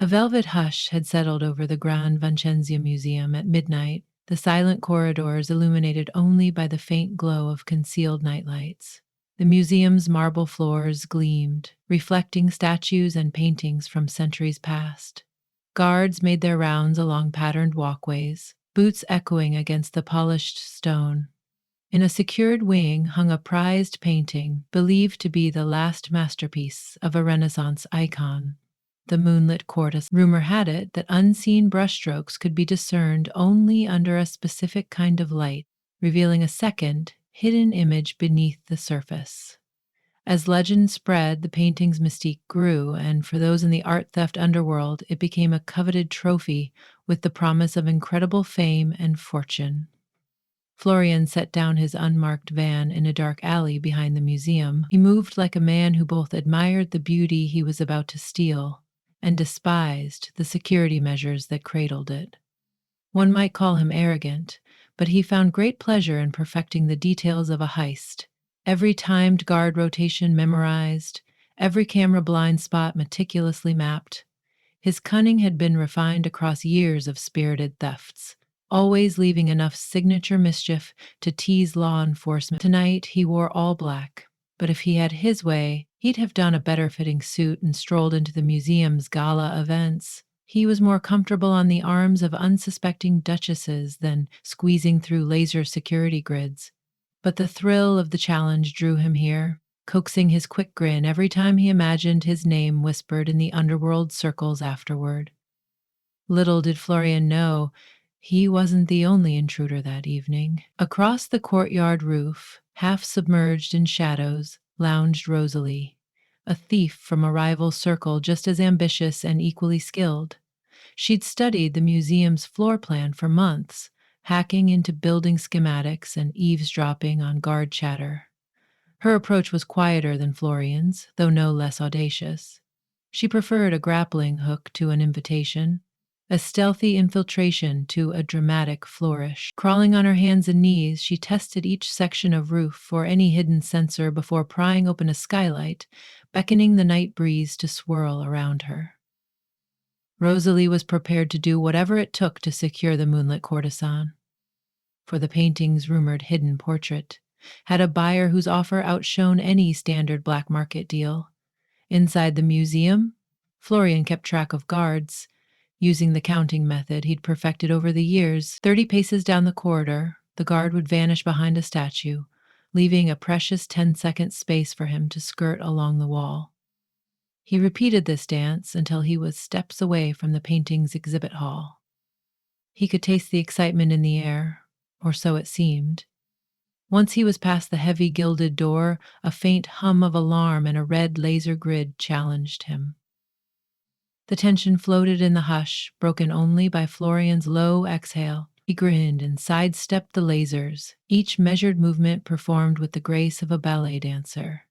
A velvet hush had settled over the Grand Vincenzi Museum at midnight, the silent corridors illuminated only by the faint glow of concealed nightlights. The museum's marble floors gleamed, reflecting statues and paintings from centuries past. Guards made their rounds along patterned walkways, boots echoing against the polished stone. In a secured wing hung a prized painting believed to be the last masterpiece of a Renaissance icon, the moonlit courtice. Rumor had it that unseen brushstrokes could be discerned only under a specific kind of light, revealing a second, hidden image beneath the surface. As legend spread, the painting's mystique grew, and for those in the art theft underworld, it became a coveted trophy with the promise of incredible fame and fortune. Florian set down his unmarked van in a dark alley behind the museum. He moved like a man who both admired the beauty he was about to steal and despised the security measures that cradled it. One might call him arrogant, but he found great pleasure in perfecting the details of a heist. Every timed guard rotation memorized, every camera blind spot meticulously mapped. His cunning had been refined across years of spirited thefts, always leaving enough signature mischief to tease law enforcement. Tonight he wore all black, but if he had his way, he'd have done a better fitting suit and strolled into the museum's gala events. He was more comfortable on the arms of unsuspecting duchesses than squeezing through laser security grids. But the thrill of the challenge drew him here, coaxing his quick grin every time he imagined his name whispered in the underworld circles afterward. Little did Florian know, he wasn't the only intruder that evening. Across the courtyard roof, half submerged in shadows, lounged Rosalie, a thief from a rival circle just as ambitious and equally skilled. She'd studied the museum's floor plan for months, hacking into building schematics and eavesdropping on guard chatter. Her approach was quieter than Florian's, though no less audacious. She preferred a grappling hook to an invitation, a stealthy infiltration to a dramatic flourish. Crawling on her hands and knees, she tested each section of roof for any hidden sensor before prying open a skylight, beckoning the night breeze to swirl around her. Rosalie was prepared to do whatever it took to secure the moonlit courtesan. For the painting's rumored hidden portrait had a buyer whose offer outshone any standard black market deal. Inside the museum, Florian kept track of guards, using the counting method he'd perfected over the years. 30 paces down the corridor, the guard would vanish behind a statue, leaving a precious 10-second space for him to skirt along the wall. He repeated this dance until he was steps away from the painting's exhibit hall. He could taste the excitement in the air, or so it seemed. Once he was past the heavy gilded door, a faint hum of alarm and a red laser grid challenged him. The tension floated in the hush, broken only by Florian's low exhale. He grinned and sidestepped the lasers, each measured movement performed with the grace of a ballet dancer.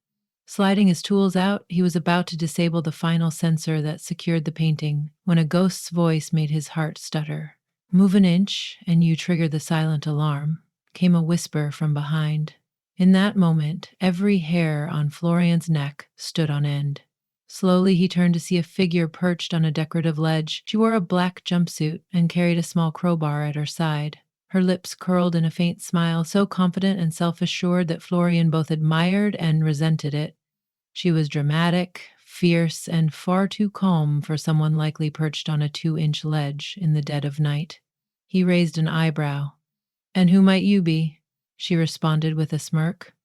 Sliding his tools out, he was about to disable the final sensor that secured the painting when a ghost's voice made his heart stutter. "Move an inch, and you trigger the silent alarm," came a whisper from behind. In that moment, every hair on Florian's neck stood on end. Slowly he turned to see a figure perched on a decorative ledge. She wore a black jumpsuit and carried a small crowbar at her side. Her lips curled in a faint smile, so confident and self-assured that Florian both admired and resented it. She was dramatic, fierce, and far too calm for someone likely perched on a 2-inch ledge in the dead of night. He raised an eyebrow. "And who might you be?" she responded with a smirk.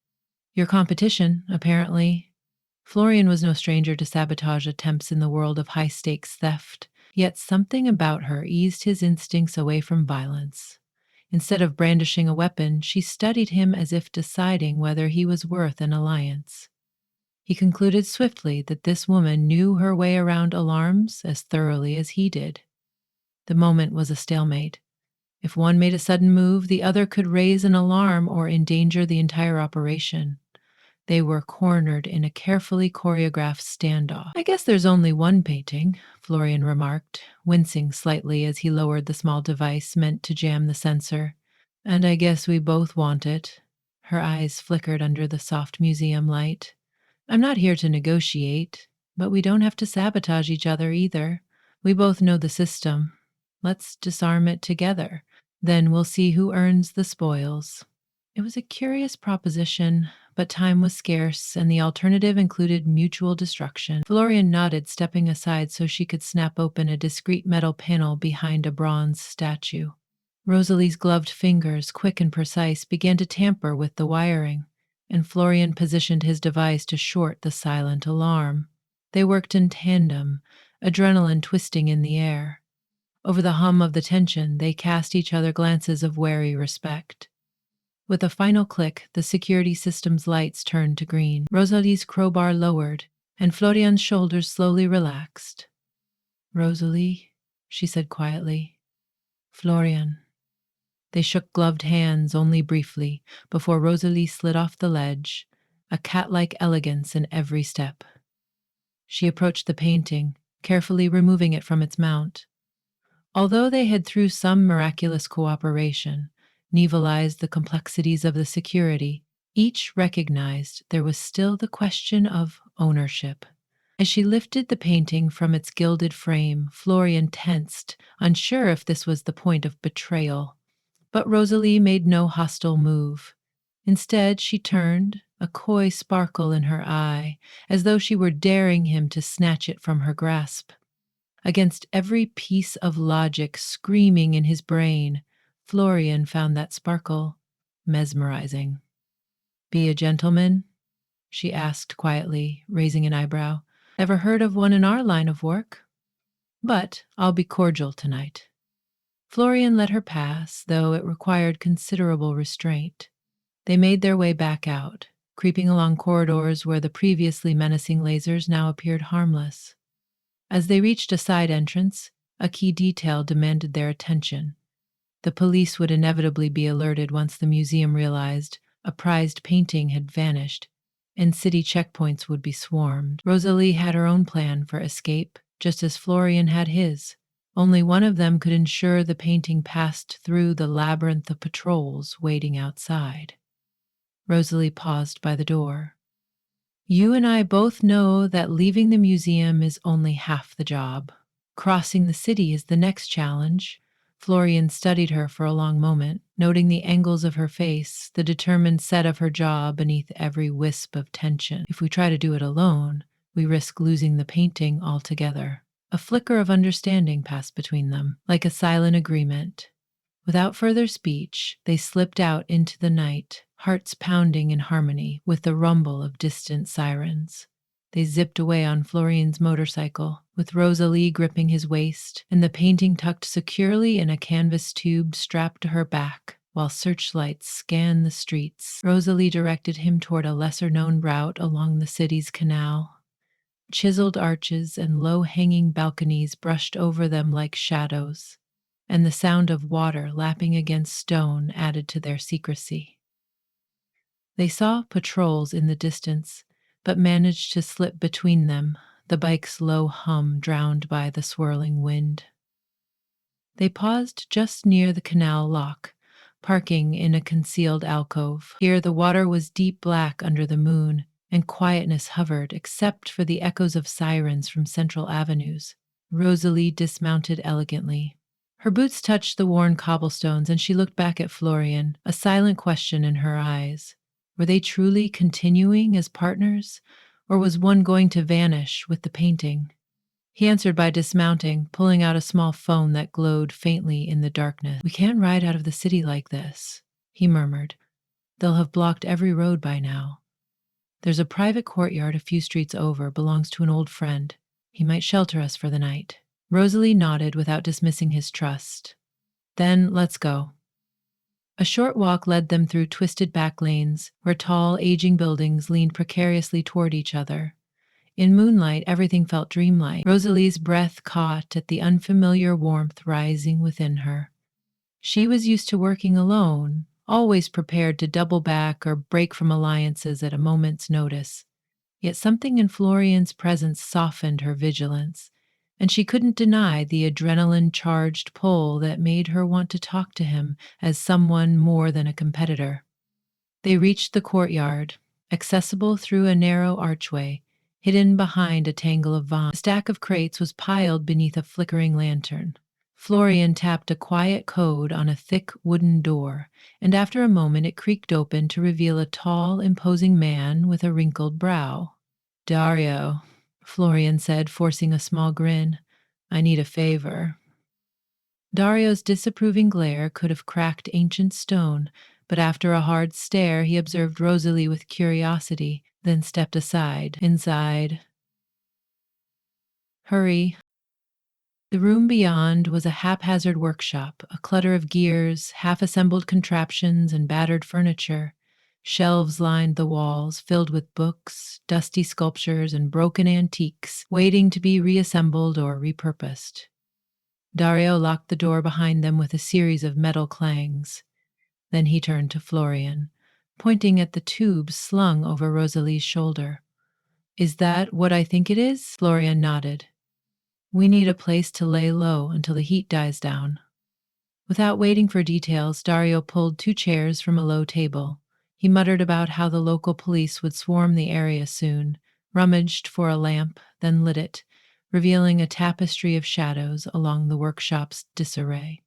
"Your competition, apparently." Florian was no stranger to sabotage attempts in the world of high-stakes theft, yet something about her eased his instincts away from violence. Instead of brandishing a weapon, she studied him as if deciding whether he was worth an alliance. He concluded swiftly that this woman knew her way around alarms as thoroughly as he did. The moment was a stalemate. If one made a sudden move, the other could raise an alarm or endanger the entire operation. They were cornered in a carefully choreographed standoff. "I guess there's only one painting," Florian remarked, wincing slightly as he lowered the small device meant to jam the sensor. "And I guess we both want it." Her eyes flickered under the soft museum light. "I'm not here to negotiate, but we don't have to sabotage each other either. We both know the system. Let's disarm it together. Then we'll see who earns the spoils. It was a curious proposition, but time was scarce, and the alternative included mutual destruction. Florian nodded, stepping aside so she could snap open a discreet metal panel behind a bronze statue. Rosalie's gloved fingers, quick and precise, began to tamper with the wiring, and Florian positioned his device to short the silent alarm. They worked in tandem, adrenaline twisting in the air. Over the hum of the tension, they cast each other glances of wary respect. With a final click, the security system's lights turned to green. Rosalie's crowbar lowered, and Florian's shoulders slowly relaxed. "Rosalie," she said quietly. "Florian." They shook gloved hands only briefly before Rosalie slid off the ledge, a cat-like elegance in every step. She approached the painting, carefully removing it from its mount. Although they had, through some miraculous cooperation, nivelized the complexities of the security, each recognized there was still the question of ownership. As she lifted the painting from its gilded frame, Florian tensed, unsure if this was the point of betrayal. But Rosalie made no hostile move. Instead, she turned, a coy sparkle in her eye, as though she were daring him to snatch it from her grasp. Against every piece of logic screaming in his brain, Florian found that sparkle mesmerizing. "Be a gentleman?" she asked quietly, raising an eyebrow. "Ever heard of one in our line of work? But I'll be cordial tonight." Florian let her pass, though it required considerable restraint. They made their way back out, creeping along corridors where the previously menacing lasers now appeared harmless. As they reached a side entrance, a key detail demanded their attention. The police would inevitably be alerted once the museum realized a prized painting had vanished, and city checkpoints would be swarmed. Rosalie had her own plan for escape, just as Florian had his. Only one of them could ensure the painting passed through the labyrinth of patrols waiting outside. Rosalie paused by the door. "You and I both know that leaving the museum is only half the job. Crossing the city is the next challenge." Florian studied her for a long moment, noting the angles of her face, the determined set of her jaw beneath every wisp of tension. "If we try to do it alone, we risk losing the painting altogether." A flicker of understanding passed between them, like a silent agreement. Without further speech, they slipped out into the night, hearts pounding in harmony with the rumble of distant sirens. They zipped away on Florian's motorcycle, with Rosalie gripping his waist and the painting tucked securely in a canvas tube strapped to her back. While searchlights scanned the streets, Rosalie directed him toward a lesser-known route along the city's canal. Chiseled arches and low-hanging balconies brushed over them like shadows, and the sound of water lapping against stone added to their secrecy. They saw patrols in the distance, but managed to slip between them, the bike's low hum drowned by the swirling wind. They paused just near the canal lock, parking in a concealed alcove. Here the water was deep black under the moon, and quietness hovered except for the echoes of sirens from central avenues. Rosalie dismounted elegantly. Her boots touched the worn cobblestones, and she looked back at Florian, a silent question in her eyes. Were they truly continuing as partners, or was one going to vanish with the painting? He answered by dismounting, pulling out a small phone that glowed faintly in the darkness. "We can't ride out of the city like this," he murmured. "They'll have blocked every road by now. There's a private courtyard a few streets over, belongs to an old friend. He might shelter us for the night." Rosalie nodded without dismissing his trust. "Then let's go." A short walk led them through twisted back lanes, where tall, aging buildings leaned precariously toward each other. In moonlight, everything felt dreamlike. Rosalie's breath caught at the unfamiliar warmth rising within her. She was used to working alone, always prepared to double back or break from alliances at a moment's notice. Yet something in Florian's presence softened her vigilance, and she couldn't deny the adrenaline-charged pull that made her want to talk to him as someone more than a competitor. They reached the courtyard, accessible through a narrow archway, hidden behind a tangle of vines. A stack of crates was piled beneath a flickering lantern. Florian tapped a quiet code on a thick wooden door, and after a moment it creaked open to reveal a tall, imposing man with a wrinkled brow. Dario, Florian said, forcing a small grin. I need a favor. Dario's disapproving glare could have cracked ancient stone, but after a hard stare, he observed Rosalie with curiosity, then stepped aside. Inside. Hurry. The room beyond was a haphazard workshop, a clutter of gears, half assembled contraptions, and battered furniture. Shelves lined the walls, filled with books, dusty sculptures, and broken antiques, waiting to be reassembled or repurposed. Dario locked the door behind them with a series of metal clangs. Then he turned to Florian, pointing at the tubes slung over Rosalie's shoulder. Is that what I think it is? Florian nodded. We need a place to lay low until the heat dies down. Without waiting for details, Dario pulled 2 chairs from a low table. He muttered about how the local police would swarm the area soon, rummaged for a lamp, then lit it, revealing a tapestry of shadows along the workshop's disarray.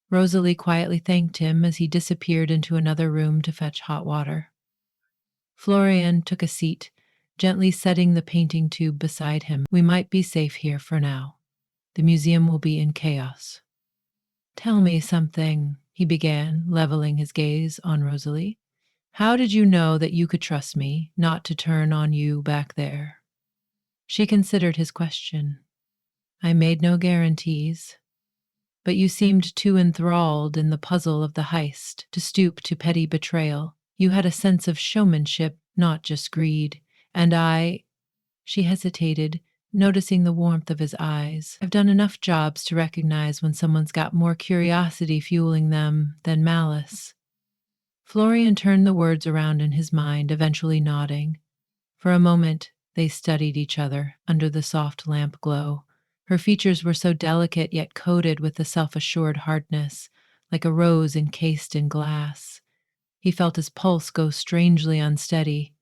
Rosalie quietly thanked him as he disappeared into another room to fetch hot water. Florian took a seat, gently setting the painting tube beside him. We might be safe here for now. The museum will be in chaos. Tell me something, he began, leveling his gaze on Rosalie. How did you know that you could trust me, not to turn on you back there? She considered his question. I made no guarantees. But you seemed too enthralled in the puzzle of the heist to stoop to petty betrayal. You had a sense of showmanship, not just greed. And she hesitated, noticing the warmth of his eyes. I've done enough jobs to recognize when someone's got more curiosity fueling them than malice. Florian turned the words around in his mind, eventually nodding. For a moment, they studied each other under the soft lamp glow. Her features were so delicate yet coated with a self-assured hardness, like a rose encased in glass. He felt his pulse go strangely unsteady.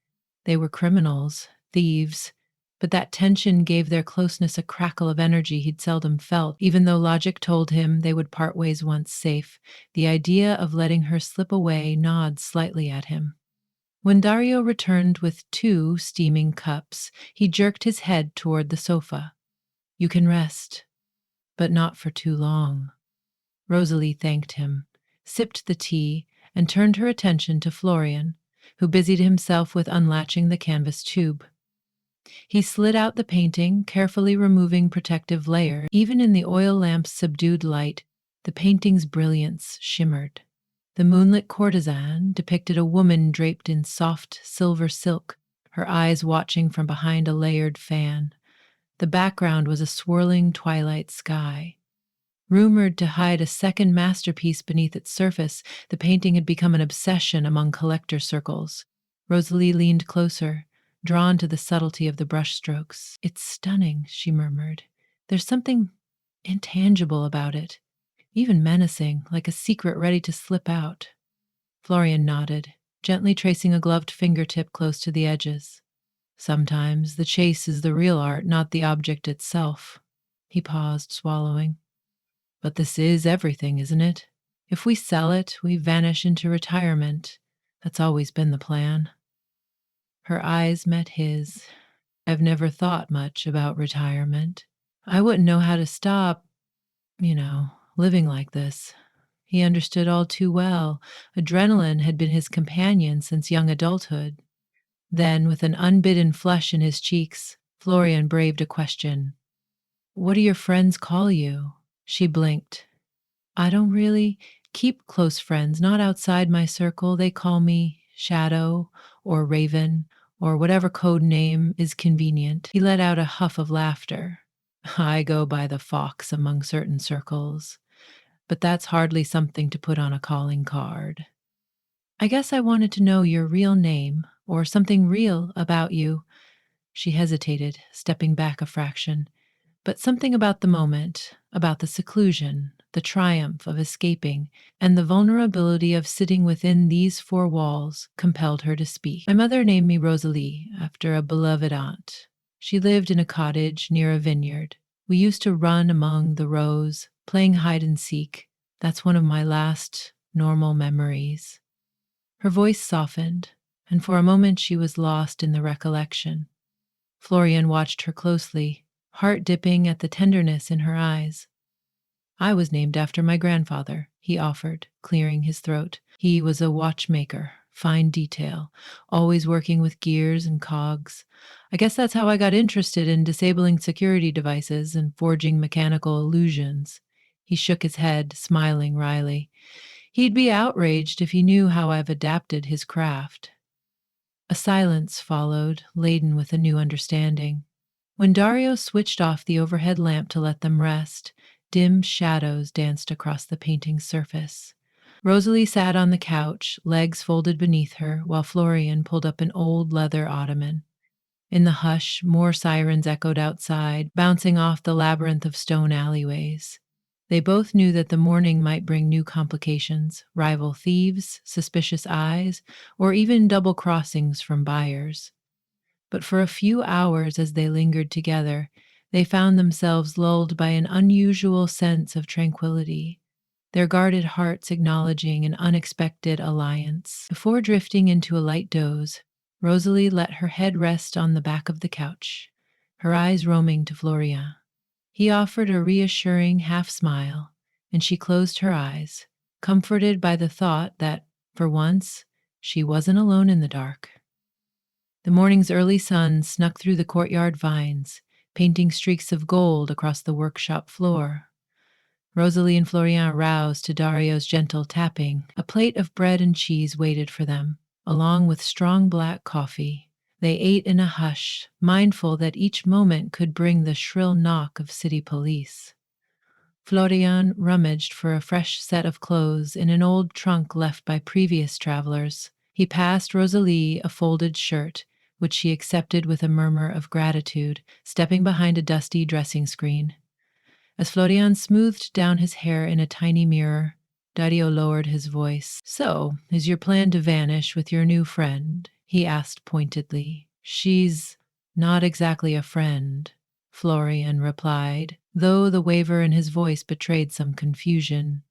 They were criminals, thieves, but that tension gave their closeness a crackle of energy he'd seldom felt. Even though logic told him they would part ways once safe, the idea of letting her slip away gnawed slightly at him. When Dario returned with 2 steaming cups, he jerked his head toward the sofa. You can rest, but not for too long. Rosalie thanked him, sipped the tea, and turned her attention to Florian, who busied himself with unlatching the canvas tube. He slid out the painting, carefully removing protective layers. Even in the oil lamp's subdued light, the painting's brilliance shimmered. The moonlit courtesan depicted a woman draped in soft silver silk, her eyes watching from behind a layered fan. The background was a swirling twilight sky. Rumored to hide a second masterpiece beneath its surface, the painting had become an obsession among collector circles. Rosalie leaned closer, drawn to the subtlety of the brushstrokes. It's stunning, she murmured. There's something intangible about it, even menacing, like a secret ready to slip out. Florian nodded, gently tracing a gloved fingertip close to the edges. Sometimes the chase is the real art, not the object itself. He paused, swallowing. But this is everything, isn't it? If we sell it, we vanish into retirement. That's always been the plan. Her eyes met his. I've never thought much about retirement. I wouldn't know how to stop, living like this. He understood all too well. Adrenaline had been his companion since young adulthood. Then, with an unbidden flush in his cheeks, Florian braved a question. What do your friends call you? She blinked. I don't really keep close friends, not outside my circle. They call me Shadow or Raven or whatever code name is convenient. He let out a huff of laughter. I go by the Fox among certain circles, but that's hardly something to put on a calling card. I guess I wanted to know your real name or something real about you. She hesitated, stepping back a fraction. But something about the moment, about the seclusion, the triumph of escaping, and the vulnerability of sitting within these four walls compelled her to speak. My mother named me Rosalie after a beloved aunt. She lived in a cottage near a vineyard. We used to run among the rows, playing hide and seek. That's one of my last normal memories. Her voice softened, and for a moment she was lost in the recollection. Florian watched her closely, heart dipping at the tenderness in her eyes. I was named after my grandfather, he offered, clearing his throat. He was a watchmaker, fine detail, always working with gears and cogs. I guess that's how I got interested in disabling security devices and forging mechanical illusions. He shook his head, smiling wryly. He'd be outraged if he knew how I've adapted his craft. A silence followed, laden with a new understanding. When Dario switched off the overhead lamp to let them rest, dim shadows danced across the painting's surface. Rosalie sat on the couch, legs folded beneath her, while Florian pulled up an old leather ottoman. In the hush, more sirens echoed outside, bouncing off the labyrinth of stone alleyways. They both knew that the morning might bring new complications, rival thieves, suspicious eyes, or even double crossings from buyers. But for a few hours as they lingered together, they found themselves lulled by an unusual sense of tranquility, their guarded hearts acknowledging an unexpected alliance. Before drifting into a light doze, Rosalie let her head rest on the back of the couch, her eyes roaming to Florian. He offered a reassuring half smile, and she closed her eyes, comforted by the thought that, for once, she wasn't alone in the dark. The morning's early sun snuck through the courtyard vines, painting streaks of gold across the workshop floor. Rosalie and Florian roused to Dario's gentle tapping. A plate of bread and cheese waited for them, along with strong black coffee. They ate in a hush, mindful that each moment could bring the shrill knock of city police. Florian rummaged for a fresh set of clothes in an old trunk left by previous travelers. He passed Rosalie a folded shirt, which she accepted with a murmur of gratitude, stepping behind a dusty dressing screen. As Florian smoothed down his hair in a tiny mirror, Dario lowered his voice. "So, is your plan to vanish with your new friend?" he asked pointedly. "She's not exactly a friend," Florian replied, though the waver in his voice betrayed some confusion.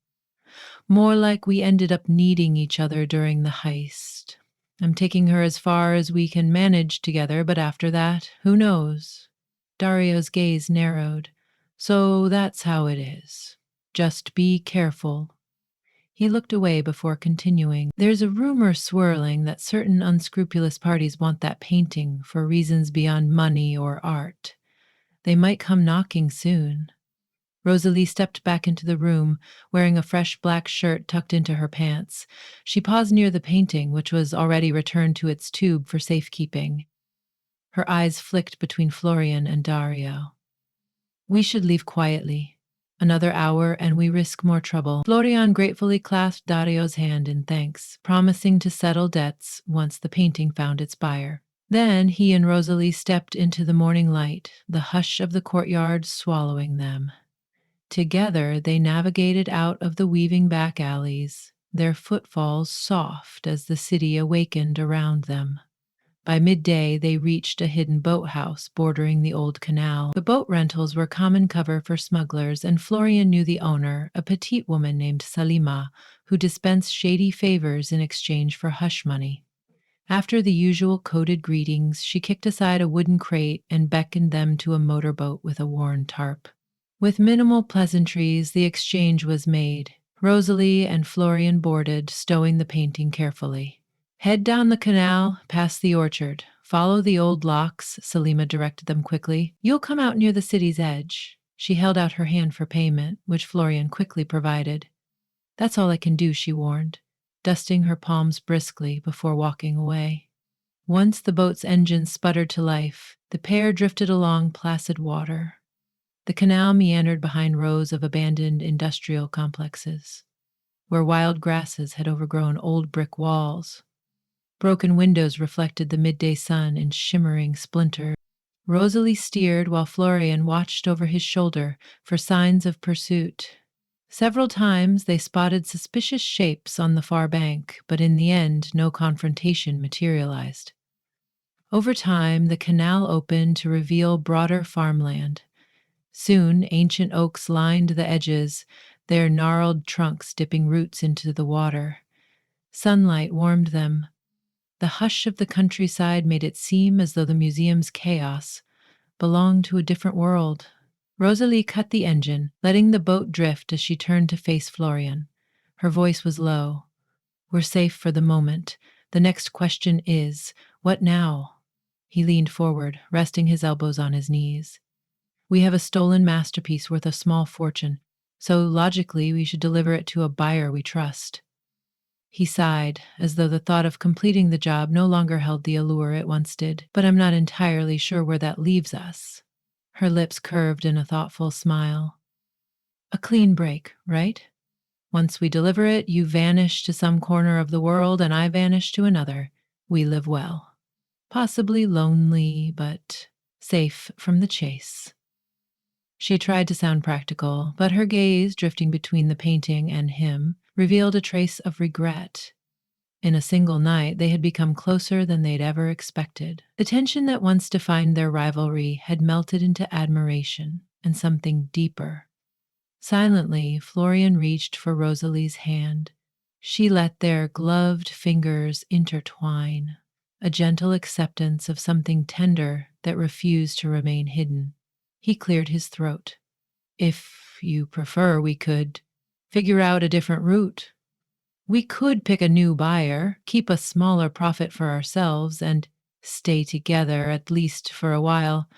"More like we ended up needing each other during the heist. I'm taking her as far as we can manage together, but after that, who knows?" Dario's gaze narrowed. "So that's how it is. Just be careful." He looked away before continuing. "There's a rumor swirling that certain unscrupulous parties want that painting for reasons beyond money or art. They might come knocking soon." Rosalie stepped back into the room, wearing a fresh black shirt tucked into her pants. She paused near the painting, which was already returned to its tube for safekeeping. Her eyes flicked between Florian and Dario. "We should leave quietly. Another hour and we risk more trouble." Florian gratefully clasped Dario's hand in thanks, promising to settle debts once the painting found its buyer. Then he and Rosalie stepped into the morning light, the hush of the courtyard swallowing them. Together they navigated out of the weaving back alleys, their footfalls soft as the city awakened around them. By midday, they reached a hidden boathouse bordering the old canal. The boat rentals were common cover for smugglers, and Florian knew the owner, a petite woman named Salima, who dispensed shady favors in exchange for hush money. After the usual coded greetings, she kicked aside a wooden crate and beckoned them to a motorboat with a worn tarp. With minimal pleasantries, the exchange was made. Rosalie and Florian boarded, stowing the painting carefully. "Head down the canal, past the orchard. Follow the old locks," Salima directed them quickly. "You'll come out near the city's edge." She held out her hand for payment, which Florian quickly provided. "That's all I can do," she warned, dusting her palms briskly before walking away. Once the boat's engine sputtered to life, the pair drifted along placid water. The canal meandered behind rows of abandoned industrial complexes, where wild grasses had overgrown old brick walls. Broken windows reflected the midday sun in shimmering splinters. Rosalie steered while Florian watched over his shoulder for signs of pursuit. Several times they spotted suspicious shapes on the far bank, but in the end, no confrontation materialized. Over time, the canal opened to reveal broader farmland. Soon, ancient oaks lined the edges, their gnarled trunks dipping roots into the water. Sunlight warmed them. The hush of the countryside made it seem as though the museum's chaos belonged to a different world. Rosalie cut the engine, letting the boat drift as she turned to face Florian. Her voice was low. "We're safe for the moment. The next question is, what now?" He leaned forward, resting his elbows on his knees. "We have a stolen masterpiece worth a small fortune, so logically we should deliver it to a buyer we trust." He sighed, as though the thought of completing the job no longer held the allure it once did. "But I'm not entirely sure where that leaves us." Her lips curved in a thoughtful smile. "A clean break, right? Once we deliver it, you vanish to some corner of the world and I vanish to another. We live well. Possibly lonely, but safe from the chase." She tried to sound practical, but her gaze, drifting between the painting and him, revealed a trace of regret. In a single night, they had become closer than they'd ever expected. The tension that once defined their rivalry had melted into admiration and something deeper. Silently, Florian reached for Rosalie's hand. She let their gloved fingers intertwine, a gentle acceptance of something tender that refused to remain hidden. He cleared his throat. "If you prefer, we could figure out a different route. We could pick a new buyer, keep a smaller profit for ourselves, and stay together, at least for a while.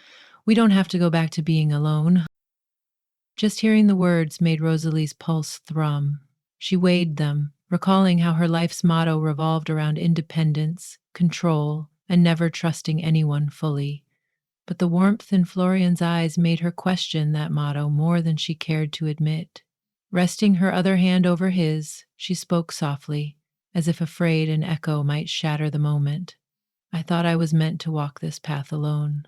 We don't have to go back to being alone." Just hearing the words made Rosalie's pulse thrum. She weighed them, recalling how her life's motto revolved around independence, control, and never trusting anyone fully. But the warmth in Florian's eyes made her question that motto more than she cared to admit. Resting her other hand over his, she spoke softly, as if afraid an echo might shatter the moment. "I thought I was meant to walk this path alone.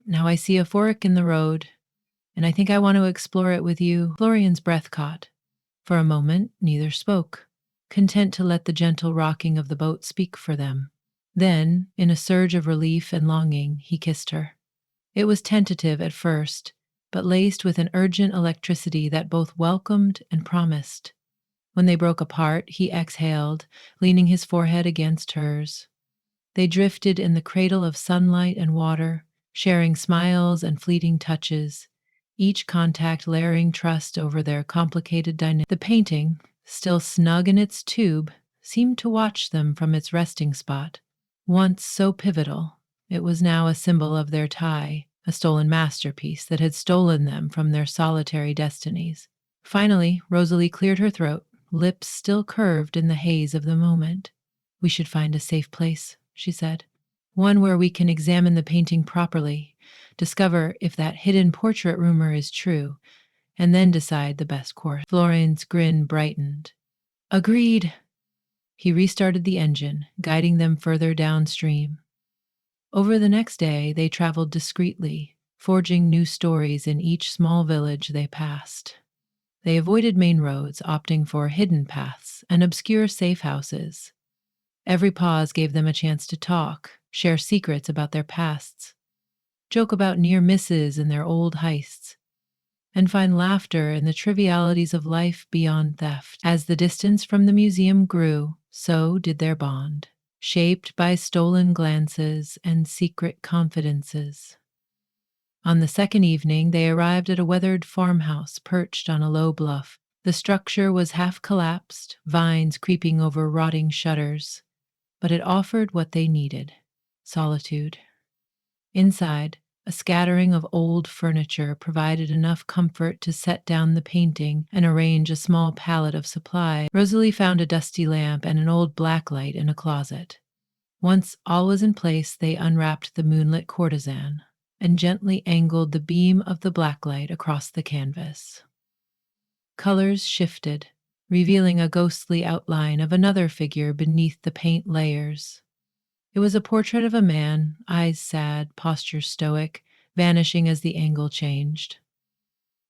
Now I see a fork in the road, and I think I want to explore it with you." Florian's breath caught. For a moment, neither spoke, content to let the gentle rocking of the boat speak for them. Then, in a surge of relief and longing, he kissed her. It was tentative at first, but laced with an urgent electricity that both welcomed and promised. When they broke apart, he exhaled, leaning his forehead against hers. They drifted in the cradle of sunlight and water, sharing smiles and fleeting touches, each contact layering trust over their complicated dynamic. The painting, still snug in its tube, seemed to watch them from its resting spot. Once so pivotal, it was now a symbol of their tie, a stolen masterpiece that had stolen them from their solitary destinies. Finally, Rosalie cleared her throat, lips still curved in the haze of the moment. "We should find a safe place," she said. "One where we can examine the painting properly, discover if that hidden portrait rumor is true, and then decide the best course." Florian's grin brightened. "Agreed." He restarted the engine, guiding them further downstream. Over the next day, they traveled discreetly, forging new stories in each small village they passed. They avoided main roads, opting for hidden paths and obscure safe houses. Every pause gave them a chance to talk, share secrets about their pasts, joke about near misses and their old heists, and find laughter in the trivialities of life beyond theft. As the distance from the museum grew, so did their bond, shaped by stolen glances and secret confidences. On the second evening, they arrived at a weathered farmhouse perched on a low bluff. The structure was half collapsed, vines creeping over rotting shutters, but it offered what they needed: solitude. Inside, a scattering of old furniture provided enough comfort to set down the painting and arrange a small pallet of supplies. Rosalie found a dusty lamp and an old blacklight in a closet. Once all was in place, they unwrapped the moonlit courtesan and gently angled the beam of the blacklight across the canvas. Colors shifted, revealing a ghostly outline of another figure beneath the paint layers. It was a portrait of a man, eyes sad, posture stoic, vanishing as the angle changed.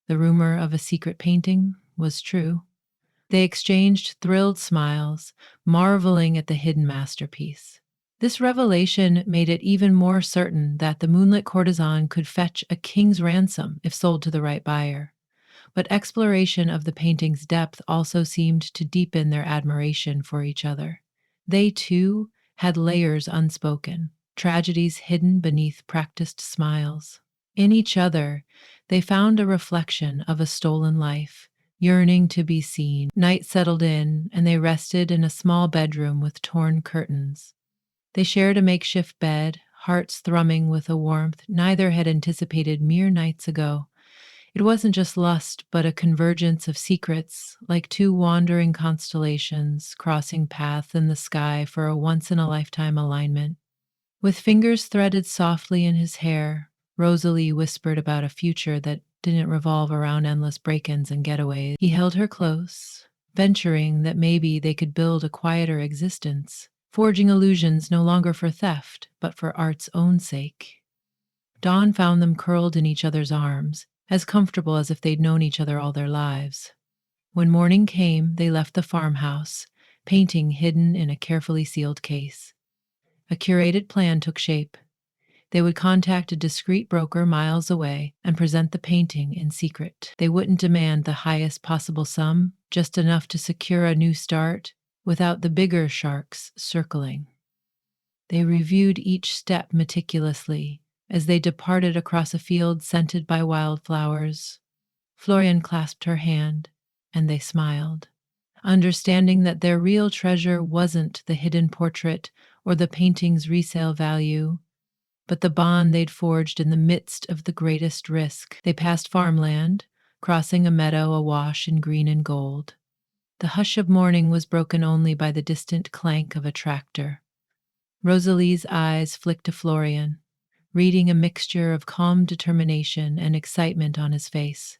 The rumor of a secret painting? was true. They exchanged thrilled smiles, marveling at the hidden masterpiece. This revelation made it even more certain that the moonlit courtesan could fetch a king's ransom if sold to the right buyer. But exploration of the painting's depth also seemed to deepen their admiration for each other. They, too, had layers unspoken, tragedies hidden beneath practiced smiles. In each other, they found a reflection of a stolen life, yearning to be seen. Night settled in, and they rested in a small bedroom with torn curtains. They shared a makeshift bed, hearts thrumming with a warmth neither had anticipated mere nights ago. It wasn't just lust, but a convergence of secrets, like two wandering constellations crossing paths in the sky for a once in a lifetime alignment. With fingers threaded softly in his hair, Rosalie whispered about a future that didn't revolve around endless break ins and getaways. He held her close, venturing that maybe they could build a quieter existence, forging illusions no longer for theft, but for art's own sake. Dawn found them curled in each other's arms, as comfortable as if they'd known each other all their lives. When morning came, they left the farmhouse, painting hidden in a carefully sealed case. A curated plan took shape. They would contact a discreet broker miles away and present the painting in secret. They wouldn't demand the highest possible sum, just enough to secure a new start without the bigger sharks circling. They reviewed each step meticulously as they departed across a field scented by wildflowers. Florian clasped her hand, and they smiled, understanding that their real treasure wasn't the hidden portrait or the painting's resale value, but the bond they'd forged in the midst of the greatest risk. They passed farmland, crossing a meadow awash in green and gold. The hush of morning was broken only by the distant clank of a tractor. Rosalie's eyes flicked to Florian, reading a mixture of calm determination and excitement on his face.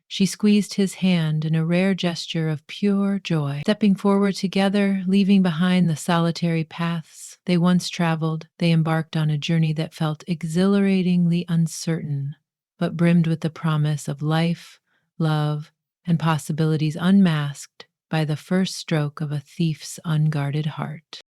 She squeezed his hand in a rare gesture of pure joy. Stepping forward together, leaving behind the solitary paths they once traveled, they embarked on a journey that felt exhilaratingly uncertain, but brimmed with the promise of life, love, and possibilities unmasked by the first stroke of a thief's unguarded heart.